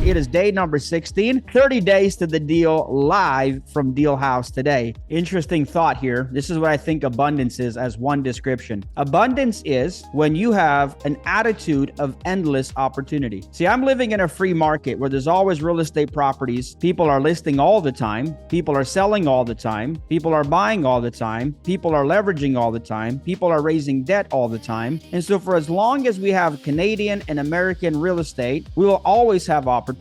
It is day number 16, 30 days to the deal, live from Deal House today. Interesting thought here. This is what I think abundance is as one description. Abundance is when you have an attitude of endless opportunity. See, I'm living in a free market where there's always real estate properties. People are listing all the time. People are selling all the time. People are buying all the time. People are leveraging all the time. People are raising debt all the time. And so for as long as we have Canadian and American real estate, we will always have opportunities.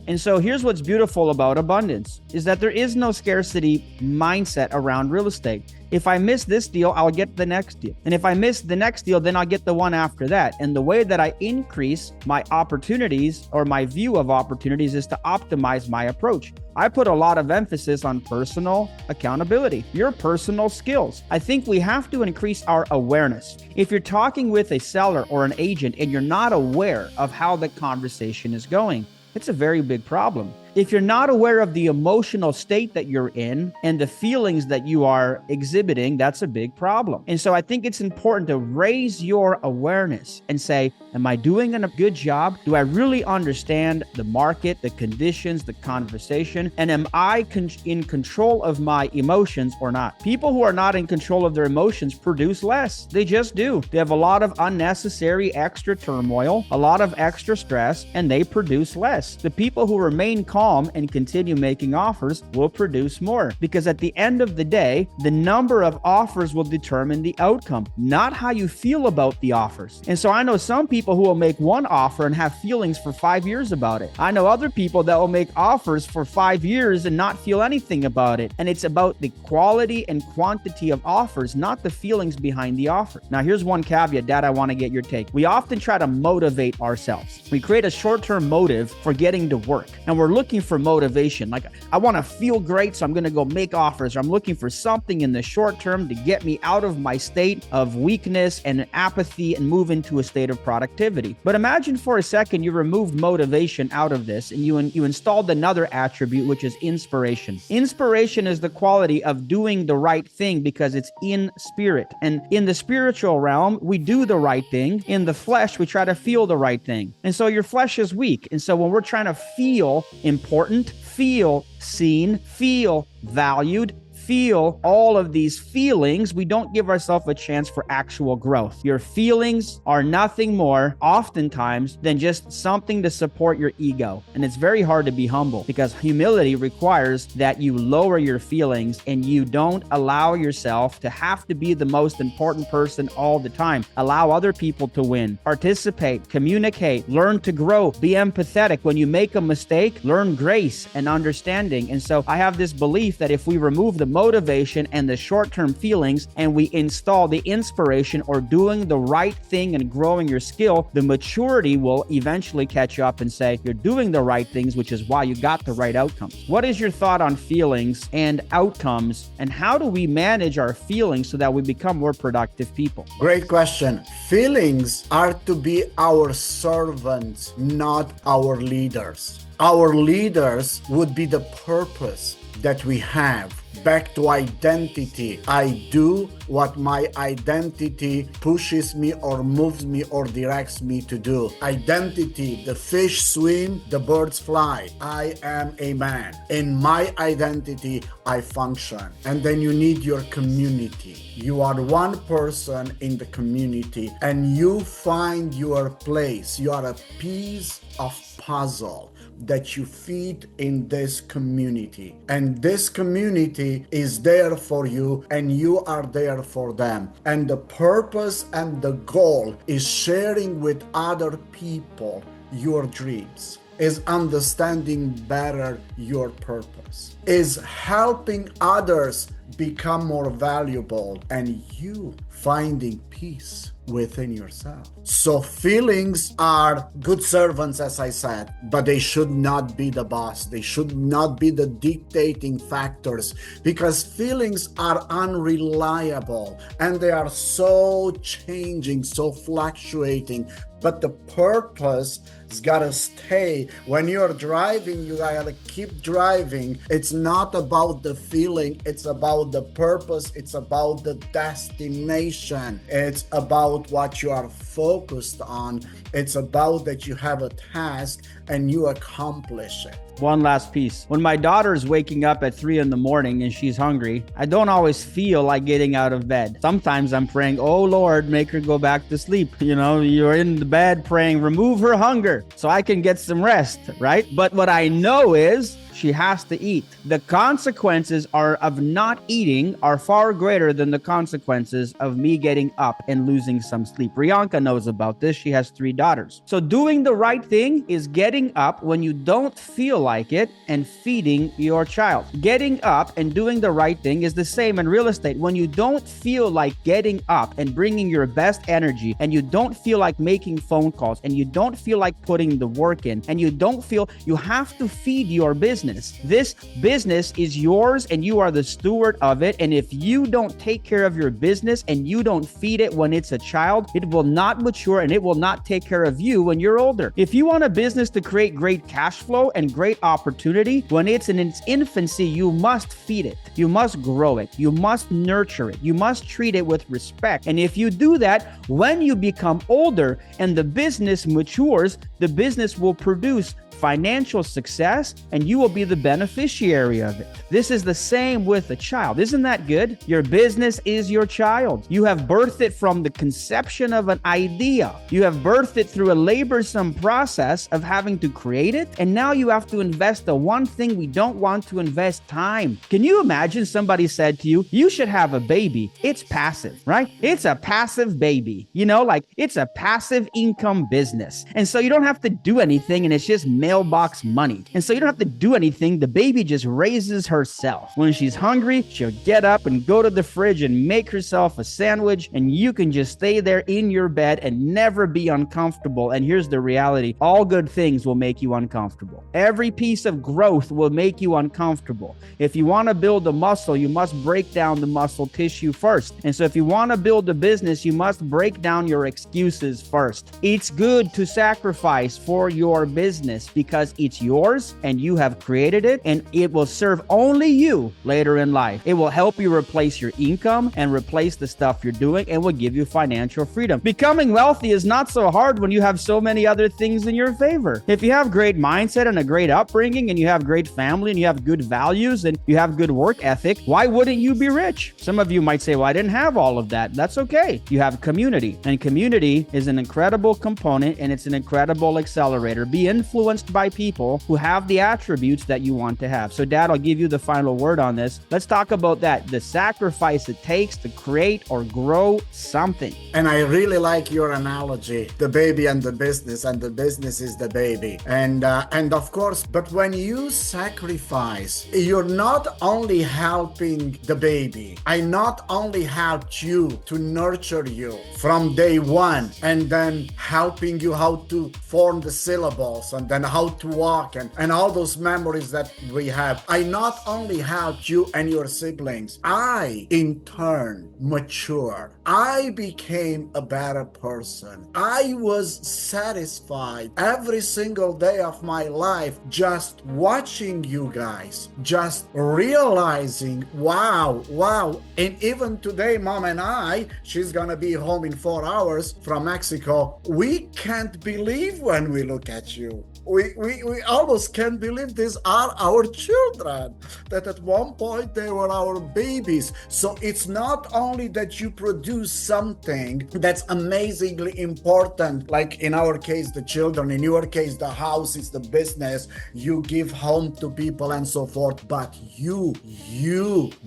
And so here's what's beautiful about abundance is that there is no scarcity mindset around real estate. If I miss this deal, I'll get the next deal. And if I miss the next deal, then I'll get the one after that. And the way that I increase my opportunities or my view of opportunities is to optimize my approach. I put a lot of emphasis on personal accountability, your personal skills. I think we have to increase our awareness. If you're talking with a seller or an agent and you're not aware of how the conversation is going, it's a very big problem. If you're not aware of the emotional state that you're in and the feelings that you are exhibiting, that's a big problem. And so I think it's important to raise your awareness and say, am I doing a good job? Do I really understand the market, the conditions, the conversation? And am I in control of my emotions or not? People who are not in control of their emotions produce less. They just do. They have a lot of unnecessary extra turmoil, a lot of extra stress, and they produce less. The people who remain calm and continue making offers will produce more, because at the end of the day, the number of offers will determine the outcome, not how you feel about the offers. And so I know some people who will make one offer and have feelings for 5 years about it. I know other people that will make offers for 5 years and not feel anything about it. And it's about the quality and quantity of offers, not the feelings behind the offer. Now, here's one caveat, Dad, I want to get your take. We often try to motivate ourselves. We create a short-term motive for getting to work, and we're looking for motivation. Like, I want to feel great, so I'm going to go make offers. Or I'm looking for something in the short term to get me out of my state of weakness and apathy and move into a state of productivity. But imagine for a second you removed motivation out of this and you installed another attribute, which is inspiration. Inspiration is the quality of doing the right thing because it's in spirit. And in the spiritual realm, we do the right thing. In the flesh, we try to feel the right thing. And so your flesh is weak. And so when we're trying to feel important, feel seen, feel valued, feel all of these feelings, we don't give ourselves a chance for actual growth. Your feelings are nothing more, oftentimes, than just something to support your ego. And it's very hard to be humble because humility requires that you lower your feelings and you don't allow yourself to have to be the most important person all the time. Allow other people to win. Participate, communicate, learn to grow, be empathetic. When you make a mistake, learn grace and understanding. And so I have this belief that if we remove the motivation and the short-term feelings and we install the inspiration or doing the right thing and growing your skill, the maturity will eventually catch up and say you're doing the right things, which is why you got the right outcomes. What is your thought on feelings and outcomes, and how do we manage our feelings so that we become more productive people? Great question. Feelings are to be our servants, not our leaders. Our leaders would be the purpose that we have. Back to identity. I do what my identity pushes me or moves me or directs me to do. Identity, the fish swim, the birds fly. I am a man. In my identity, I function. And then you need your community. You are one person in the community and you find your place. You are a piece of puzzle that you feed in this community. And this community is there for you and you are there for them. And the purpose and the goal is sharing with other people your dreams, is understanding better your purpose, is helping others become more valuable, and you finding peace within yourself. So feelings are good servants, as I said, but they should not be the boss. They should not be the dictating factors, because feelings are unreliable and they are so changing, so fluctuating. But the purpose has got to stay. When you're driving, you gotta keep driving. It's not about the feeling, it's about the purpose, it's about the destination. determination. It's about what you are focused on. It's about that you have a task and you accomplish it. One last piece. When my daughter is waking up at 3 in the morning and she's hungry, I don't always feel like getting out of bed. Sometimes I'm praying, oh Lord, make her go back to sleep. You know, you're in the bed praying, remove her hunger so I can get some rest, right? But what I know is she has to eat. The consequences of not eating are far greater than the consequences of me getting up and losing some sleep. Priyanka knows about this. She has 3 daughters. So doing the right thing is getting up when you don't feel like it and feeding your child. Getting up and doing the right thing is the same in real estate. When you don't feel like getting up and bringing your best energy, and you don't feel like making phone calls, and you don't feel like putting the work in, and you don't feel, you have to feed your business. This business is yours and you are the steward of it. And if you don't take care of your business and you don't feed it when it's a child, it will not mature and it will not take care of you when you're older. If you want a business to create great cash flow and great opportunity, when it's in its infancy, you must feed it. You must grow it. You must nurture it. You must treat it with respect. And if you do that, when you become older and the business matures, the business will produce financial success and you will be the beneficiary of it. This is the same with a child. Isn't that good? Your business is your child. You have birthed it from the conception of an idea. You have birthed it through a laborsome process of having to create it. And now you have to invest the one thing we don't want to invest: time. Can you imagine somebody said to you, you should have a baby? It's passive, right? It's a passive baby. You know, like it's a passive income business. And so you don't have to do anything and it's just mailbox money. And so you don't have to do anything. The baby just raises herself. When she's hungry, she'll get up and go to the fridge and make herself a sandwich, and you can just stay there in your bed and never be uncomfortable. And here's the reality: all good things will make you uncomfortable. Every piece of growth will make you uncomfortable. If you want to build a muscle, you must break down the muscle tissue first. And so if you want to build a business, you must break down your excuses first. It's good to sacrifice for your business because it's yours and you have created it, and it will serve only you later in life. It will help you replace your income and replace the stuff you're doing, and will give you financial freedom. Becoming wealthy is not so hard when you have so many other things in your favor. If you have great mindset and a great upbringing, and you have great family, and you have good values, and you have good work ethic, why wouldn't you be rich? Some of you might say, well, I didn't have all of that. That's okay. You have community, and community is an incredible component, and it's an incredible accelerator. Be influenced by people who have the attributes that you want to have. So Dad, I'll give you the final word on this. Let's talk about that. The sacrifice it takes to create or grow something. And I really like your analogy, the baby and the business is the baby. And of course, but when you sacrifice, you're not only helping the baby. I not only helped you to nurture you from day one, and then helping you how to form the syllables, and then how to walk, and all those memories that we have. I not only helped you and your siblings, I in turn matured. I became a better person. I was satisfied every single day of my life just watching you guys, just realizing, wow. And even today, Mom and I, she's gonna be home in 4 hours from Mexico. We can't believe when we look at you. We almost can't believe these are our children, that at one point they were our babies. So it's not only that you produce something that's amazingly important, like in our case, the children, in your case, the house is the business, you give home to people and so forth, but you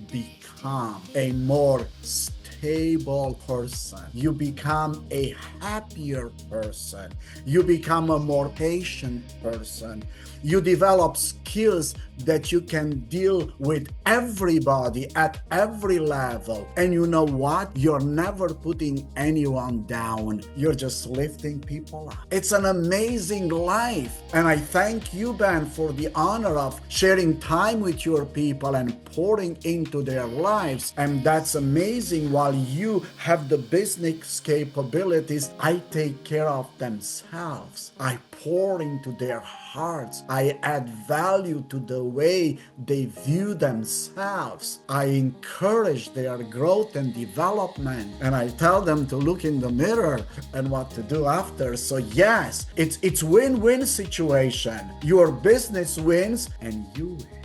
become a more stable person. You become a happier person. You become a more patient person. You develop skills that you can deal with everybody at every level. And you know what? You're never putting anyone down. You're just lifting people up. It's an amazing life. And I thank you, Ben, for the honor of sharing time with your people and pouring into their lives. And that's amazing while while you have the business capabilities, I take care of themselves. I pour into their hearts. I add value to the way they view themselves. I encourage their growth and development. And I tell them to look in the mirror and what to do after. So yes, it's win-win situation. Your business wins and you win.